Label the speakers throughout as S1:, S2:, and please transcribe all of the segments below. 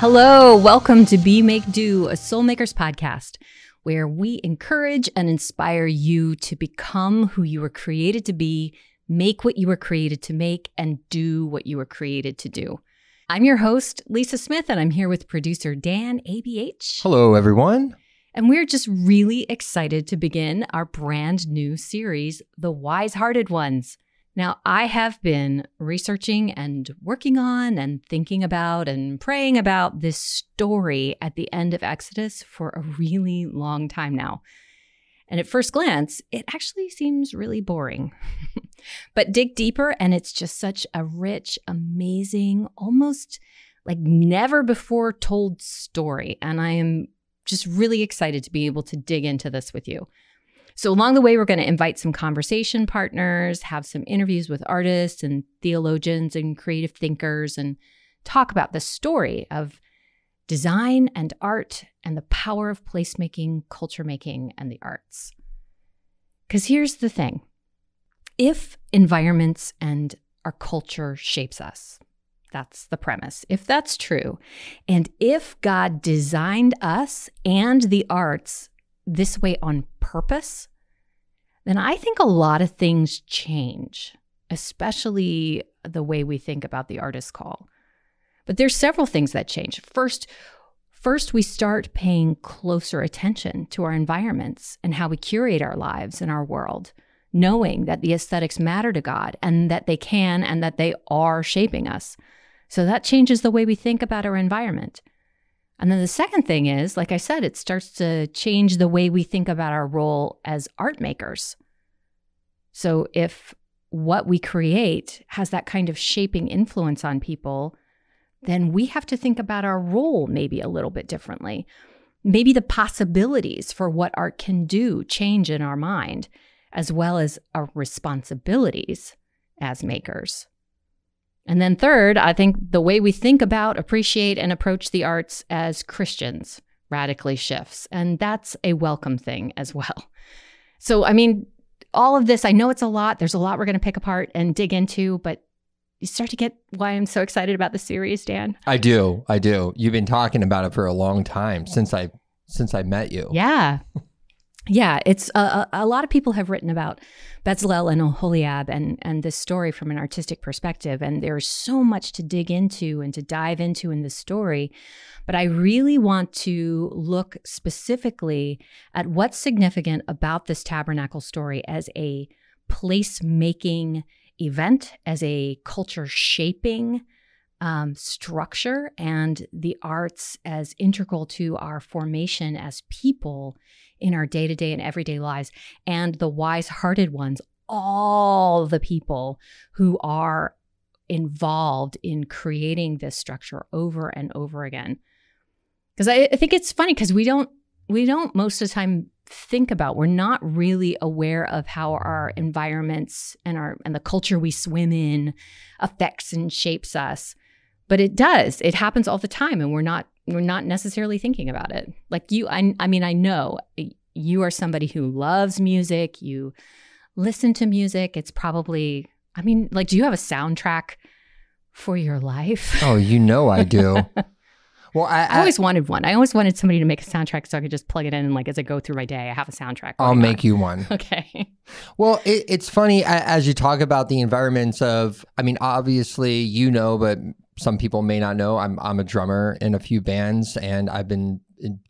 S1: Hello, welcome to Be Make Do, a Soulmakers podcast, where we encourage and inspire you to become who you were created to be, make what you were created to make, and do what you were created to do. I'm your host, Lisa Smith, and I'm here with producer Dan ABH.
S2: Hello, everyone.
S1: And we're just really excited to begin our brand new series, The Wise-Hearted Ones. Now, I have been researching and working on and thinking about and praying about this story at the end of Exodus for a really long time now. And at first glance, it actually seems really boring. But dig deeper, and it's just such a rich, amazing, almost like never before told story. And I am just really excited to be able to dig into this with you. So along the way, we're going to invite some conversation partners, have some interviews with artists and theologians and creative thinkers, and talk about the story of design and art and the power of placemaking, culture making, and the arts. Because here's the thing. If environments and our culture shapes us, that's the premise. If that's true, and if God designed us and the arts this way on purpose, then I think a lot of things change, especially the way we think about the artist call. But there's several things that change. First, we start paying closer attention to our environments and how we curate our lives and our world, knowing that the aesthetics matter to God and that they can and that they are shaping us. So that changes the way we think about our environment. And then the second thing is, like I said, it starts to change the way we think about our role as art makers. So if what we create has that kind of shaping influence on people, then we have to think about our role maybe a little bit differently. Maybe the possibilities for what art can do change in our mind, as well as our responsibilities as makers. And then third, I think the way we think about, appreciate, and approach the arts as Christians radically shifts. And that's a welcome thing as well. So, I mean, all of this, I know it's a lot. There's a lot we're going to pick apart and dig into, but you start to get why I'm so excited about the series, Dan.
S2: I do. You've been talking about it for a long time, since I met you.
S1: Yeah. Yeah, it's a lot of people have written about Bezalel and Oholiab and this story from an artistic perspective, and there's so much to dig into and to dive into in this story. But I really want to look specifically at what's significant about this Tabernacle story as a place-making event, as a culture-shaping structure, and the arts as integral to our formation as people in our day-to-day and everyday lives, and the wise-hearted ones, all the people who are involved in creating this structure over and over again. Because I think it's funny because we don't most of the time think about, we're not really aware of how our environments and the culture we swim in affects and shapes us. But it does. It happens all the time, and we're not necessarily thinking about it. Like you, I mean, I know you are somebody who loves music. You listen to music. It's probably, I mean, like, do you have a soundtrack for your life?
S2: Oh, I do. Well, I
S1: always wanted one. I always wanted somebody to make a soundtrack so I could just plug it in, and like as I go through my day, I have a soundtrack.
S2: I'll make you one.
S1: Okay.
S2: Well, it's funny as you talk about the environments of, I mean, obviously, but some people may not know, I'm a drummer in a few bands, and I've been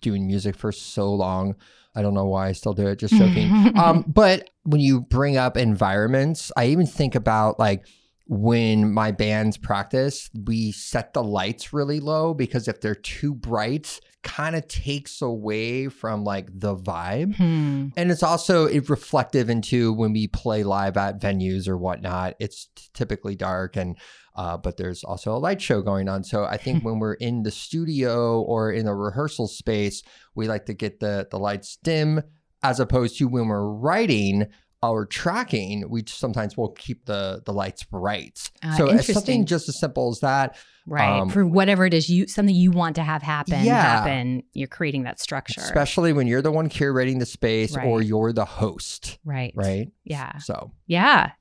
S2: doing music for so long. I don't know why I still do it, just joking. But when you bring up environments, I even think about like when my bands practice, we set the lights really low, because if they're too bright, kind of takes away from like the vibe. And it's also reflective into when we play live at venues or whatnot. It's typically dark, and but there's also a light show going on. So I think when we're in the studio or in a rehearsal space, we like to get the lights dim, as opposed to when we're writing or tracking, we sometimes will keep the lights bright. So it's something just as simple as that.
S1: Right. For whatever it is, something you want to have happen, you're creating that structure.
S2: Especially when you're the one curating the space, or you're the host.
S1: Right.
S2: Right.
S1: Yeah.
S2: So.
S1: Yeah.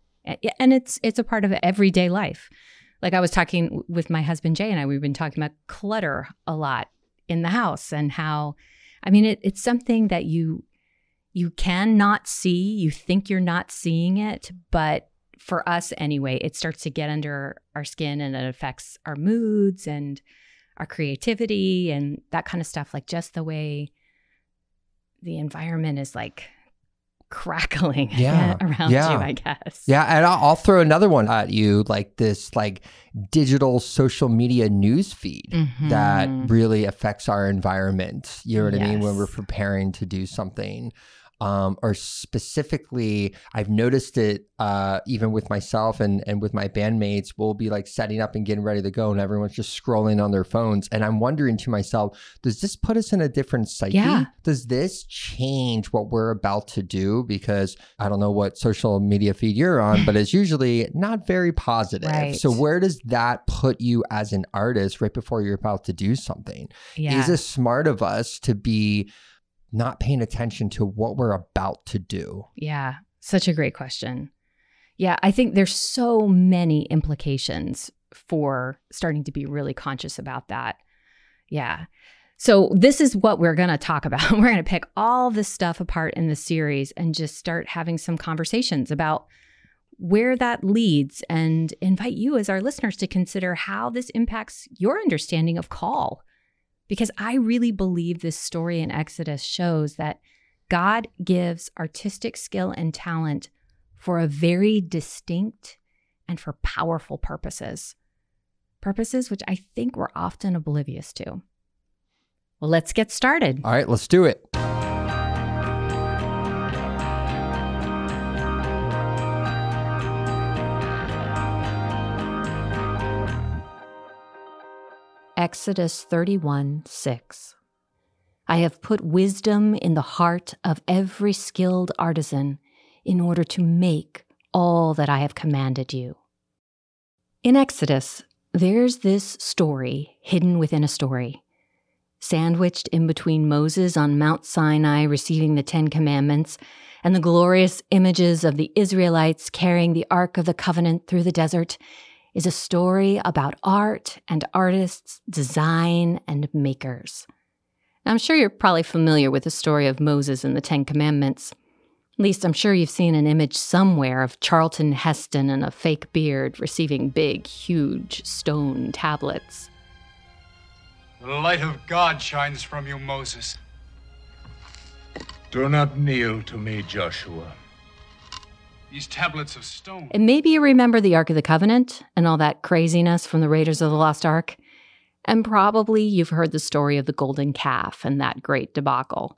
S1: And it's a part of everyday life. Like I was talking with my husband, Jay, and we've been talking about clutter a lot in the house and how, I mean, it's something that you cannot see. You think you're not seeing it, but for us anyway, it starts to get under our skin and it affects our moods and our creativity and that kind of stuff. Like just the way the environment is like crackling around you, I guess.
S2: Yeah, and I'll throw another one at you, like this like digital social media news feed that really affects our environment. You know what I mean? When we're preparing to do something. Or specifically, I've noticed it even with myself and with my bandmates, we'll be like setting up and getting ready to go and everyone's just scrolling on their phones. And I'm wondering to myself, does this put us in a different psyche?
S1: Yeah.
S2: Does this change what we're about to do? Because I don't know what social media feed you're on, but it's usually not very positive.
S1: Right.
S2: So where does that put you as an artist right before you're about to do something?
S1: Yeah.
S2: Is it smart of us to be not paying attention to what we're about to do?
S1: Yeah, such a great question. Yeah, I think there's so many implications for starting to be really conscious about that. Yeah. So this is what we're going to talk about. We're going to pick all this stuff apart in the series and just start having some conversations about where that leads and invite you as our listeners to consider how this impacts your understanding of call. Because I really believe this story in Exodus shows that God gives artistic skill and talent for a very distinct and for powerful purposes. Purposes which I think we're often oblivious to. Well, let's get started.
S2: All right, let's do it.
S1: Exodus 31:6. I have put wisdom in the heart of every skilled artisan in order to make all that I have commanded you. In Exodus, there's this story hidden within a story, sandwiched in between Moses on Mount Sinai receiving the 10 Commandments and the glorious images of the Israelites carrying the Ark of the Covenant through the desert, is a story about art and artists, design and makers. I'm sure you're probably familiar with the story of Moses and the 10 Commandments. At least I'm sure you've seen an image somewhere of Charlton Heston and a fake beard receiving big, huge stone tablets.
S3: The light of God shines from you, Moses. Do not kneel to me, Joshua. These tablets of stone.
S1: And maybe you remember the Ark of the Covenant and all that craziness from the Raiders of the Lost Ark. And probably you've heard the story of the golden calf and that great debacle.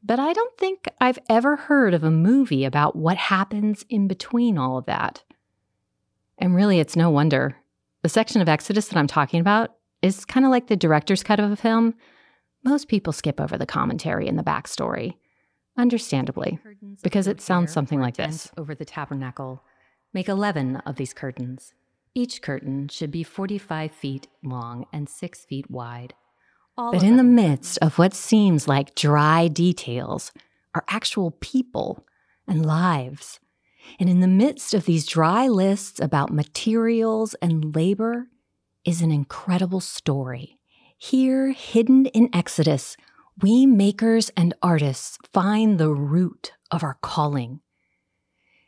S1: But I don't think I've ever heard of a movie about what happens in between all of that. And really, it's no wonder. The section of Exodus that I'm talking about is kind of like the director's cut of a film. Most people skip over the commentary and the backstory. Understandably, because it sounds something like this. Over the tabernacle, make 11 of these curtains. Each curtain should be 45 feet long and 6 feet wide. But in the midst of what seems like dry details are actual people and lives. And in the midst of these dry lists about materials and labor is an incredible story. Here, hidden in Exodus, we makers and artists find the root of our calling.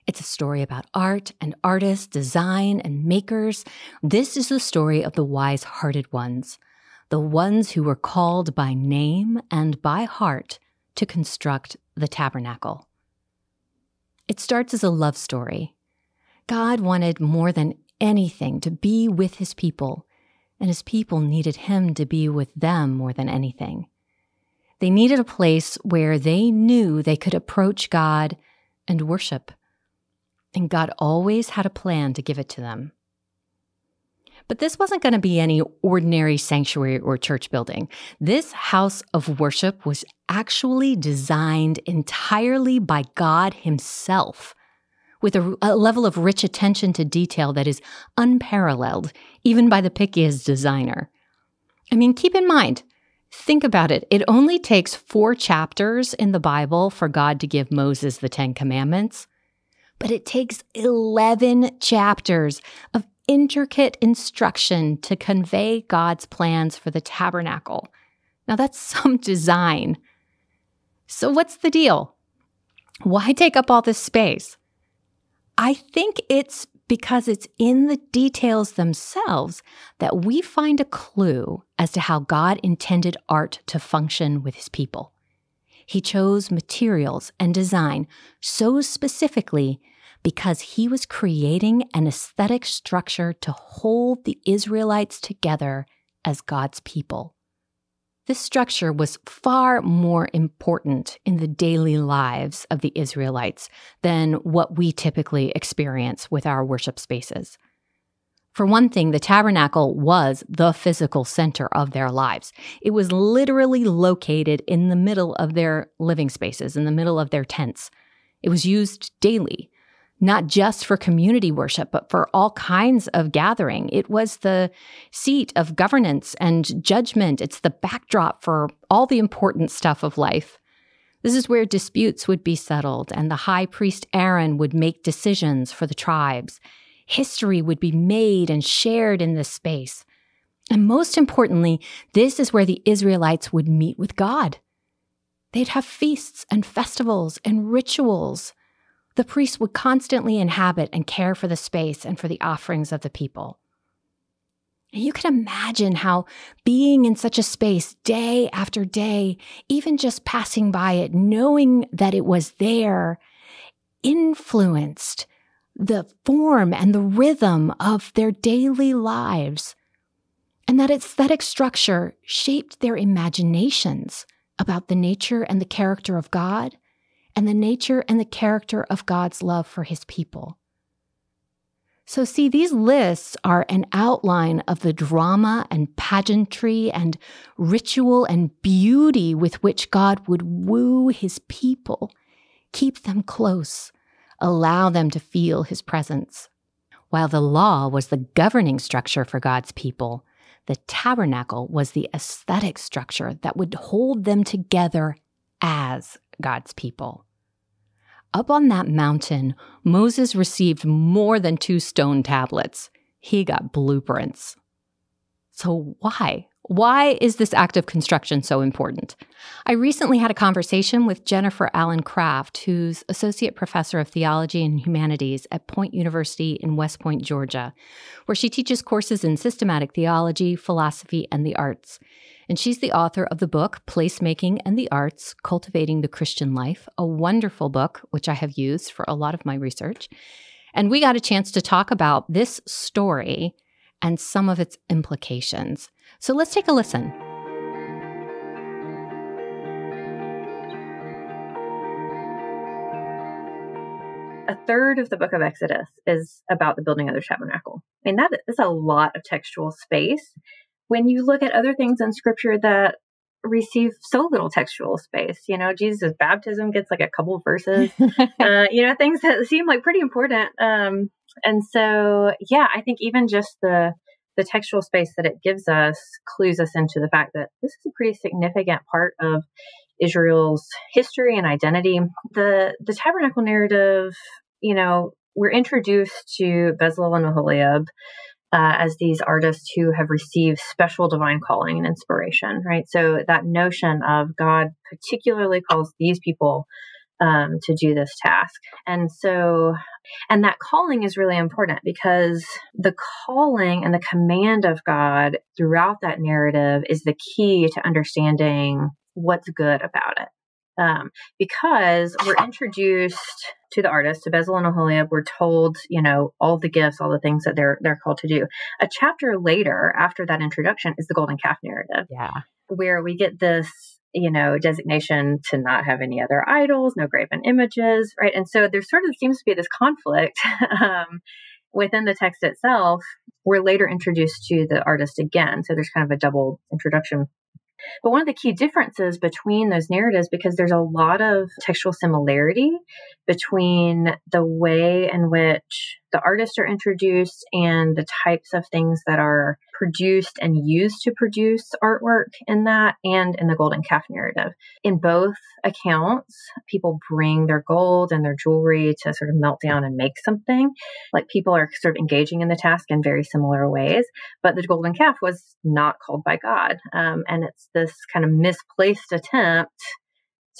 S1: It's a story about art and artists, design and makers. This is the story of the wise-hearted ones, the ones who were called by name and by heart to construct the tabernacle. It starts as a love story. God wanted more than anything to be with his people, and his people needed him to be with them more than anything. They needed a place where they knew they could approach God and worship. And God always had a plan to give it to them. But this wasn't going to be any ordinary sanctuary or church building. This house of worship was actually designed entirely by God himself, with a level of rich attention to detail that is unparalleled, even by the pickiest designer. I mean, keep in mind, think about it. It only takes 4 chapters in the Bible for God to give Moses the 10 Commandments, but it takes 11 chapters of intricate instruction to convey God's plans for the tabernacle. Now that's some design. So what's the deal? Why take up all this space? I think it's because it's in the details themselves that we find a clue as to how God intended art to function with his people. He chose materials and design so specifically because he was creating an aesthetic structure to hold the Israelites together as God's people. This structure was far more important in the daily lives of the Israelites than what we typically experience with our worship spaces. For one thing, the tabernacle was the physical center of their lives. It was literally located in the middle of their living spaces, in the middle of their tents. It was used daily, not just for community worship, but for all kinds of gathering. It was the seat of governance and judgment. It's the backdrop for all the important stuff of life. This is where disputes would be settled, and the high priest Aaron would make decisions for the tribes. History would be made and shared in this space. And most importantly, this is where the Israelites would meet with God. They'd have feasts and festivals and rituals. The priests would constantly inhabit and care for the space and for the offerings of the people. And you can imagine how being in such a space day after day, even just passing by it, knowing that it was there, influenced the form and the rhythm of their daily lives. And that aesthetic structure shaped their imaginations about the nature and the character of God, and the nature and the character of God's love for his people. So see, these lists are an outline of the drama and pageantry and ritual and beauty with which God would woo his people, keep them close, allow them to feel his presence. While the law was the governing structure for God's people, the tabernacle was the aesthetic structure that would hold them together as God's people. Up on that mountain, Moses received more than 2 stone tablets. He got blueprints. So why? Why is this act of construction so important? I recently had a conversation with Jennifer Allen Kraft, who's Associate Professor of Theology and Humanities at Point University in West Point, Georgia, where she teaches courses in systematic theology, philosophy, and the arts. And she's the author of the book, Placemaking and the Arts, Cultivating the Christian Life, a wonderful book, which I have used for a lot of my research. And we got a chance to talk about this story and some of its implications. So let's take a listen.
S4: A third of the book of Exodus is about the building of the tabernacle. I mean, that is a lot of textual space. When you look at other things in scripture that receive so little textual space, Jesus' baptism gets like a couple verses, things that seem like pretty important. And so, I think even just the textual space that it gives us clues us into the fact that this is a pretty significant part of Israel's history and identity. The tabernacle narrative, we're introduced to Bezalel and Aholiab as these artists who have received special divine calling and inspiration, right? So that notion of God particularly calls these people to do this task. And that calling is really important because the calling and the command of God throughout that narrative is the key to understanding what's good about it. Because we're introduced to the artists, to Bezalel and Aholiab, we're told, all the gifts, all the things that they're called to do. A chapter later, after that introduction, is the golden calf narrative.
S1: Yeah.
S4: Where we get this, designation to not have any other idols, no graven images, right? And so there sort of seems to be this conflict within the text itself. We're later introduced to the artist again. So there's kind of a double introduction. But one of the key differences between those narratives, because there's a lot of textual similarity between the way in which the artists are introduced and the types of things that are produced and used to produce artwork in that, and in the golden calf narrative. In both accounts, people bring their gold and their jewelry to sort of melt down and make something. Like, people are sort of engaging in the task in very similar ways, but the golden calf was not called by God. And it's this kind of misplaced attempt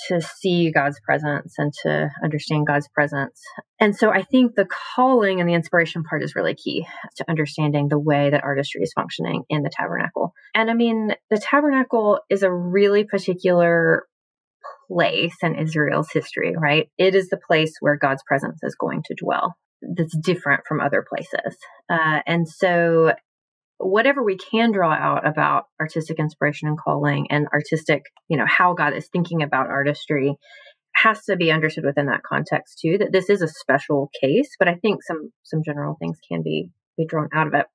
S4: to see God's presence and to understand God's presence. And so I think the calling and the inspiration part is really key to understanding the way that artistry is functioning in the tabernacle. And I mean, the tabernacle is a really particular place in Israel's history, right? It is the place where God's presence is going to dwell. That's different from other places. And so whatever we can draw out about artistic inspiration and calling and artistic, how God is thinking about artistry has to be understood within that context too, that this is a special case, but I think some general things can be drawn out of it.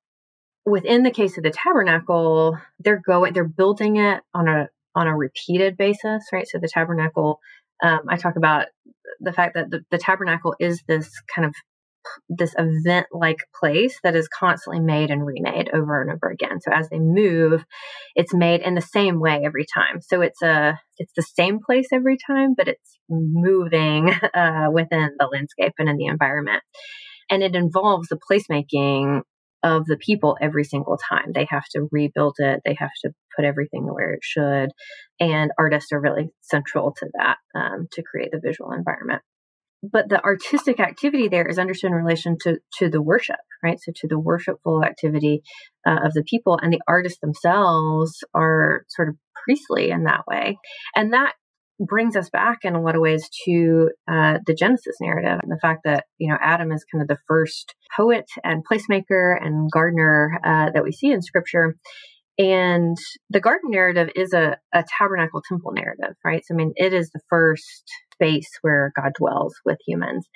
S4: Within the case of the tabernacle, they're building it on a repeated basis, right? So the tabernacle, I talk about the fact that the tabernacle is this kind of this event-like place that is constantly made and remade over and over again. So as they move, it's made in the same way every time. So it's the same place every time, but it's moving within the landscape and in the environment. And it involves the placemaking of the people every single time. They have to rebuild it. They have to put everything where it should. And artists are really central to that, to create the visual environment. But the artistic activity there is understood in relation to the worship, right? So to the worshipful activity of the people, and the artists themselves are sort of priestly in that way. And that brings us back in a lot of ways to the Genesis narrative, and the fact that, Adam is kind of the first poet and placemaker and gardener that we see in Scripture. And the garden narrative is a tabernacle temple narrative, right? So, I mean, it is the first space where God dwells with humans.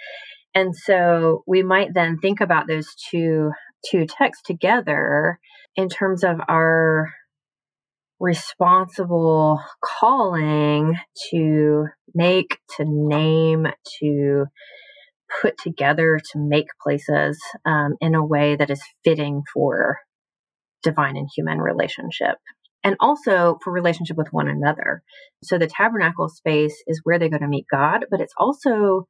S4: And so we might then think about those two texts together in terms of our responsible calling to make, to name, to put together, to make places in a way that is fitting for divine and human relationship, and also for relationship with one another. So the tabernacle space is where they go to meet God, but it's also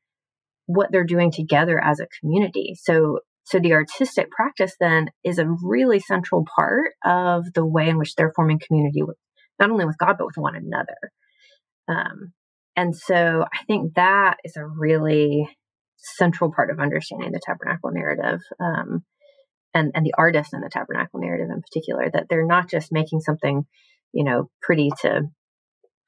S4: what they're doing together as a community. So the artistic practice then is a really central part of the way in which they're forming community with not only with God, but with one another. And so I think that is a really central part of understanding the tabernacle narrative. And the artists in the tabernacle narrative in particular, that they're not just making something, pretty to,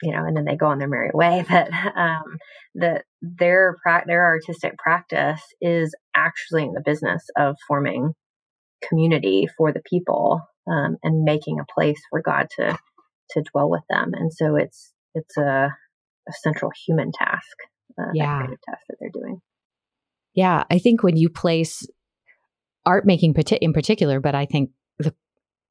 S4: and then they go on their merry way, that their artistic practice is actually in the business of forming community for the people, and making a place for God to dwell with them. And so it's a central human task, that creative task that they're doing.
S1: Yeah, I think when you place art making in particular, but I think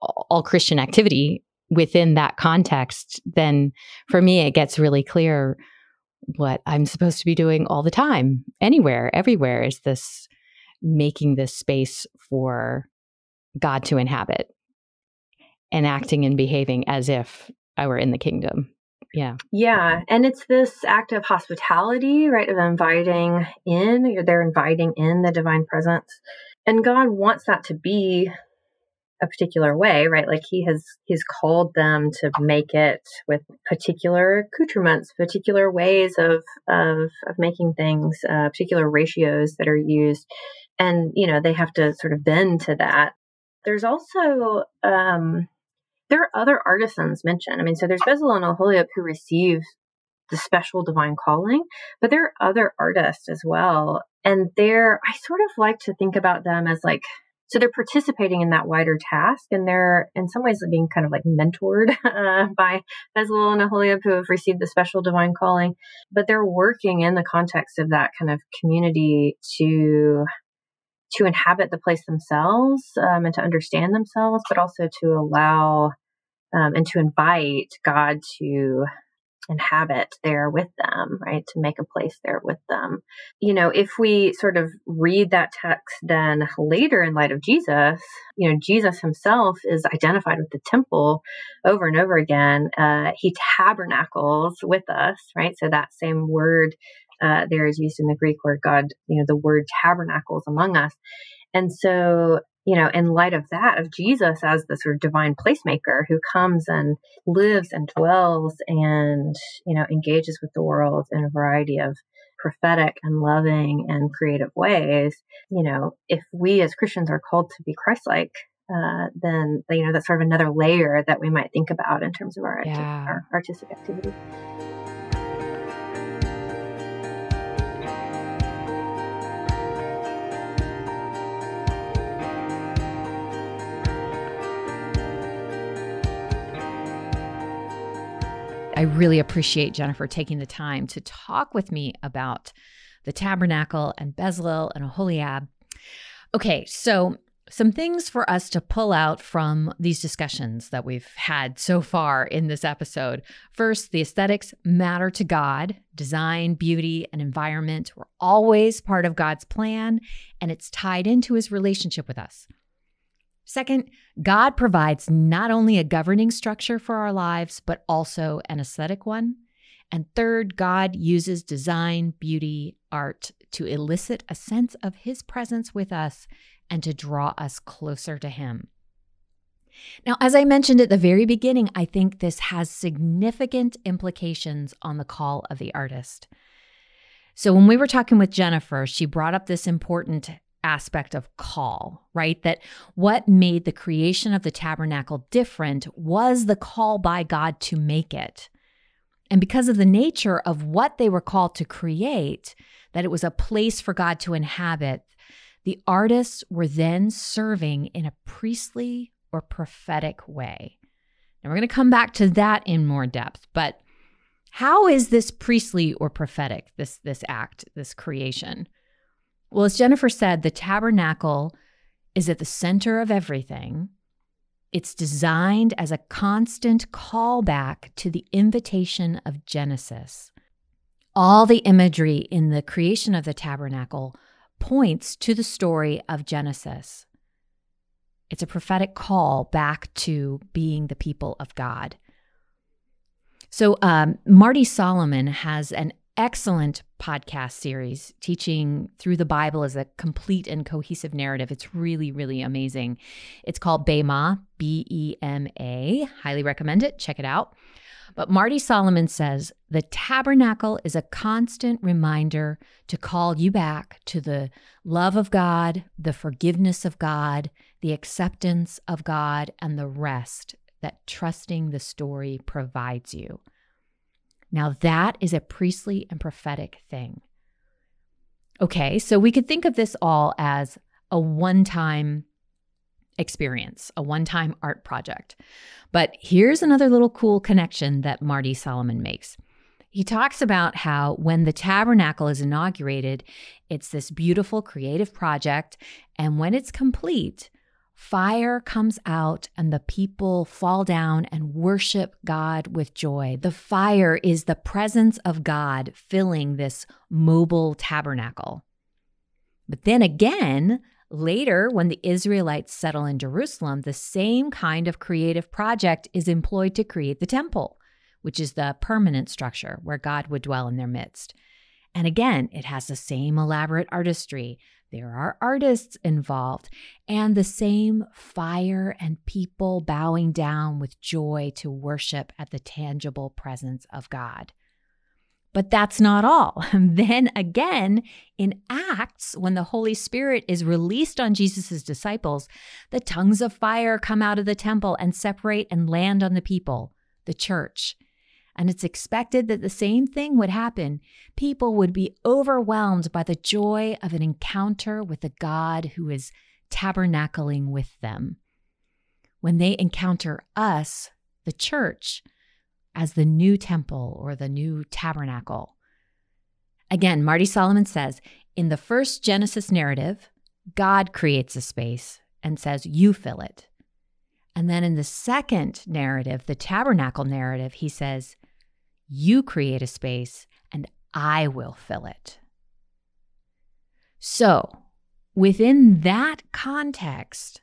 S1: all Christian activity within that context, then for me, it gets really clear what I'm supposed to be doing all the time, anywhere, everywhere, is this making this space for God to inhabit and acting and behaving as if I were in the kingdom. Yeah.
S4: Yeah. And it's this act of hospitality, right? Of inviting in, they're inviting in the divine presence. And God wants that to be a particular way, right? Like he's called them to make it with particular accoutrements, particular ways of making things, particular ratios that are used. And, they have to sort of bend to that. There's also, there are other artisans mentioned. I mean, so there's Bezalel and Oholiab who receive the special divine calling, but there are other artists as well. And I sort of like to think about them as so they're participating in that wider task, and they're in some ways being kind of mentored by Bezalel and Oholiab, who have received the special divine calling, but they're working in the context of that kind of community to inhabit the place themselves, and to understand themselves, but also to allow and to invite God to inhabit there with them, right? To make a place there with them. If we sort of read that text then later in light of Jesus, Jesus himself is identified with the temple over and over again. He tabernacles with us, right? So that same word there is used in the Greek where God, the word tabernacles among us. And so, in light of that, of Jesus as the sort of divine placemaker who comes and lives and dwells and, engages with the world in a variety of prophetic and loving and creative ways, if we as Christians are called to be Christ-like, then, that's sort of another layer that we might think about in terms of our artistic activity.
S1: I really appreciate Jennifer taking the time to talk with me about the Tabernacle and Bezalel and Oholiab. Okay, so some things for us to pull out from these discussions that we've had so far in this episode. First, the aesthetics matter to God. Design, beauty, and environment were always part of God's plan, and it's tied into his relationship with us. Second, God provides not only a governing structure for our lives, but also an aesthetic one. And third, God uses design, beauty, art to elicit a sense of his presence with us and to draw us closer to him. Now, as I mentioned at the very beginning, I think this has significant implications on the call of the artist. So when we were talking with Jennifer, she brought up this important aspect of call, right? That what made the creation of the tabernacle different was the call by God to make it. And because of the nature of what they were called to create, that it was a place for God to inhabit, the artists were then serving in a priestly or prophetic way. Now we're going to come back to that in more depth, but how is this priestly or prophetic, this act, this creation? Well, as Jennifer said, the tabernacle is at the center of everything. It's designed as a constant callback to the invitation of Genesis. All the imagery in the creation of the tabernacle points to the story of Genesis. It's a prophetic call back to being the people of God. So Marty Solomon has an excellent podcast series teaching through the Bible as a complete and cohesive narrative. It's really, really amazing. It's called Bema, B-E-M-A. Highly recommend it. Check it out. But Marty Solomon says, the tabernacle is a constant reminder to call you back to the love of God, the forgiveness of God, the acceptance of God, and the rest that trusting the story provides you. Now that is a priestly and prophetic thing. Okay, so we could think of this all as a one-time experience, a one-time art project. But here's another little cool connection that Marty Solomon makes. He talks about how when the tabernacle is inaugurated, it's this beautiful creative project, and when it's complete, fire comes out and the people fall down and worship God with joy. The fire is the presence of God filling this mobile tabernacle. But then again, later, when the Israelites settle in Jerusalem, the same kind of creative project is employed to create the temple, which is the permanent structure where God would dwell in their midst. And again, it has the same elaborate artistry. There are artists involved, and the same fire and people bowing down with joy to worship at the tangible presence of God. But that's not all. Then again, in Acts, when the Holy Spirit is released on Jesus' disciples, the tongues of fire come out of the temple and separate and land on the people, the church. And it's expected that the same thing would happen. People would be overwhelmed by the joy of an encounter with the God who is tabernacling with them. When they encounter us, the church, as the new temple or the new tabernacle. Again, Marty Solomon says, in the first Genesis narrative, God creates a space and says, you fill it. And then in the second narrative, the tabernacle narrative, he says, You create a space and I will fill it. So, within that context,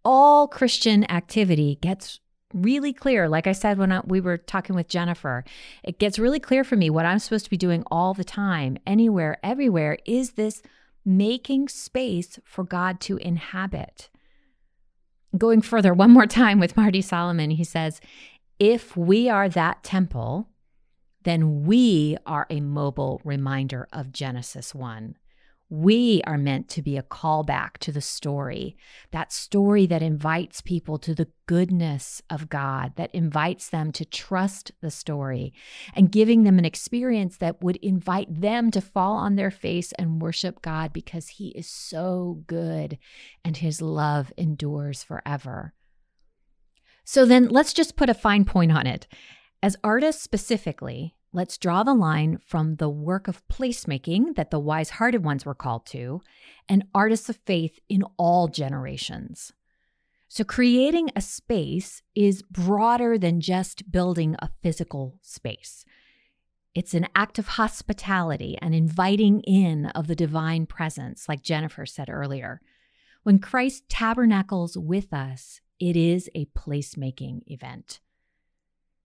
S1: all Christian activity gets really clear. Like I said, when we were talking with Jennifer, it gets really clear for me what I'm supposed to be doing all the time, anywhere, everywhere, is this making space for God to inhabit. Going further, one more time with Marty Solomon, he says, if we are that temple, then we are a mobile reminder of Genesis 1. We are meant to be a callback to the story, that story that invites people to the goodness of God, that invites them to trust the story, and giving them an experience that would invite them to fall on their face and worship God because He is so good and His love endures forever. So then let's just put a fine point on it. As artists specifically, let's draw the line from the work of placemaking that the wise-hearted ones were called to, and artists of faith in all generations. So creating a space is broader than just building a physical space. It's an act of hospitality and inviting in of the divine presence, like Jennifer said earlier. When Christ tabernacles with us, it is a placemaking event.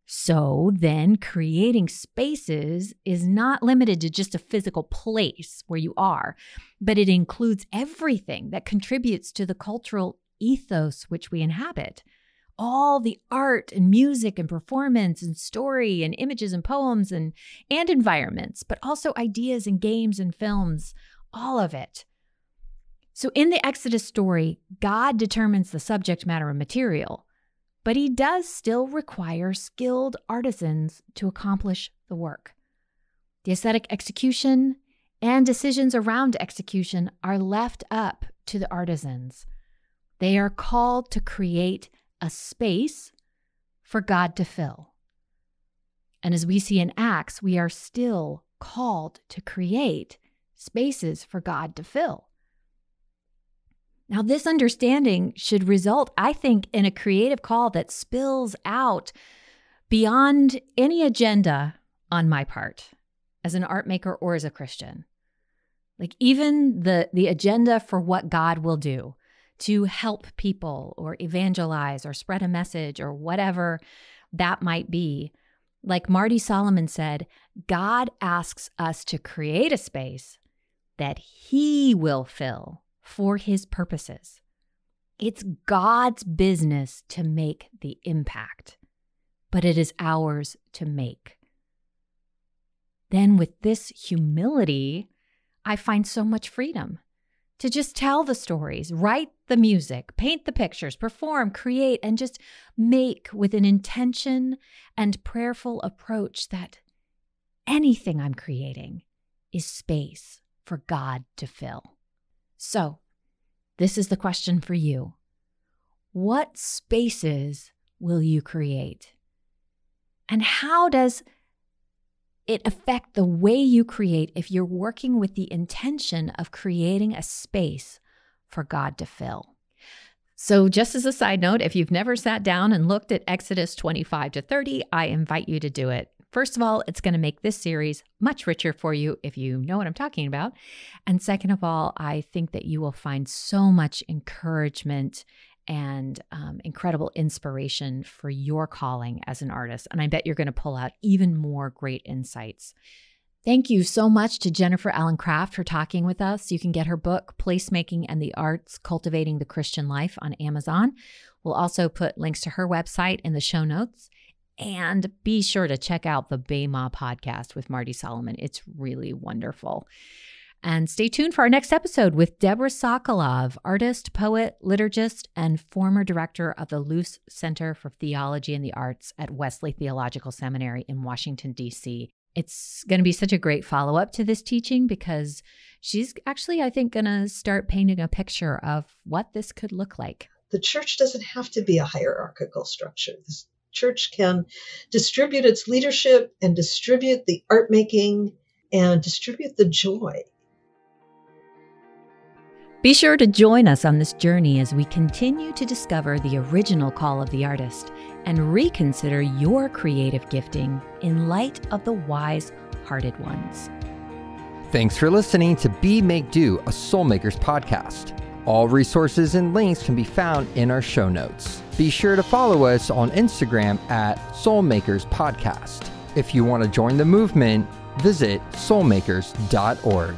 S1: So then creating spaces is not limited to just a physical place where you are, but it includes everything that contributes to the cultural ethos which we inhabit. All the art and music and performance and story and images and poems and environments, but also ideas and games and films, all of it. So in the Exodus story, God determines the subject matter and material, but He does still require skilled artisans to accomplish the work. The aesthetic execution and decisions around execution are left up to the artisans. They are called to create a space for God to fill. And as we see in Acts, we are still called to create spaces for God to fill. Now, this understanding should result, I think, in a creative call that spills out beyond any agenda on my part as an art maker or as a Christian. Like even the agenda for what God will do to help people or evangelize or spread a message or whatever that might be. Like Marty Solomon said, God asks us to create a space that He will fill for His purposes. It's God's business to make the impact, but it is ours to make. Then with this humility, I find so much freedom to just tell the stories, write the music, paint the pictures, perform, create, and just make with an intention and prayerful approach that anything I'm creating is space for God to fill. So, this is the question for you. What spaces will you create? And how does it affect the way you create if you're working with the intention of creating a space for God to fill? So just as a side note, if you've never sat down and looked at Exodus 25 to 30, I invite you to do it. First of all, it's going to make this series much richer for you if you know what I'm talking about. And second of all, I think that you will find so much encouragement and incredible inspiration for your calling as an artist. And I bet you're going to pull out even more great insights. Thank you so much to Jennifer Allen Craft for talking with us. You can get her book, Placemaking and the Arts, Cultivating the Christian Life, on Amazon. We'll also put links to her website in the show notes. And be sure to check out the Bema podcast with Marty Solomon. It's really wonderful. And stay tuned for our next episode with Deborah Sokolov, artist, poet, liturgist, and former director of the Luce Center for Theology and the Arts at Wesley Theological Seminary in Washington, D.C. It's going to be such a great follow-up to this teaching because she's actually, I think, going to start painting a picture of what this could look like.
S5: The church doesn't have to be a hierarchical structure. This church can distribute its leadership and distribute the art making and distribute the joy.
S1: Be sure to join us on this journey as we continue to discover the original call of the artist and reconsider your creative gifting in light of the wise-hearted ones.
S2: Thanks for listening to Be Make Do, a Soulmakers podcast. All resources and links can be found in our show notes. Be sure to follow us on Instagram at Soulmakers Podcast. If you want to join the movement, visit soulmakers.org.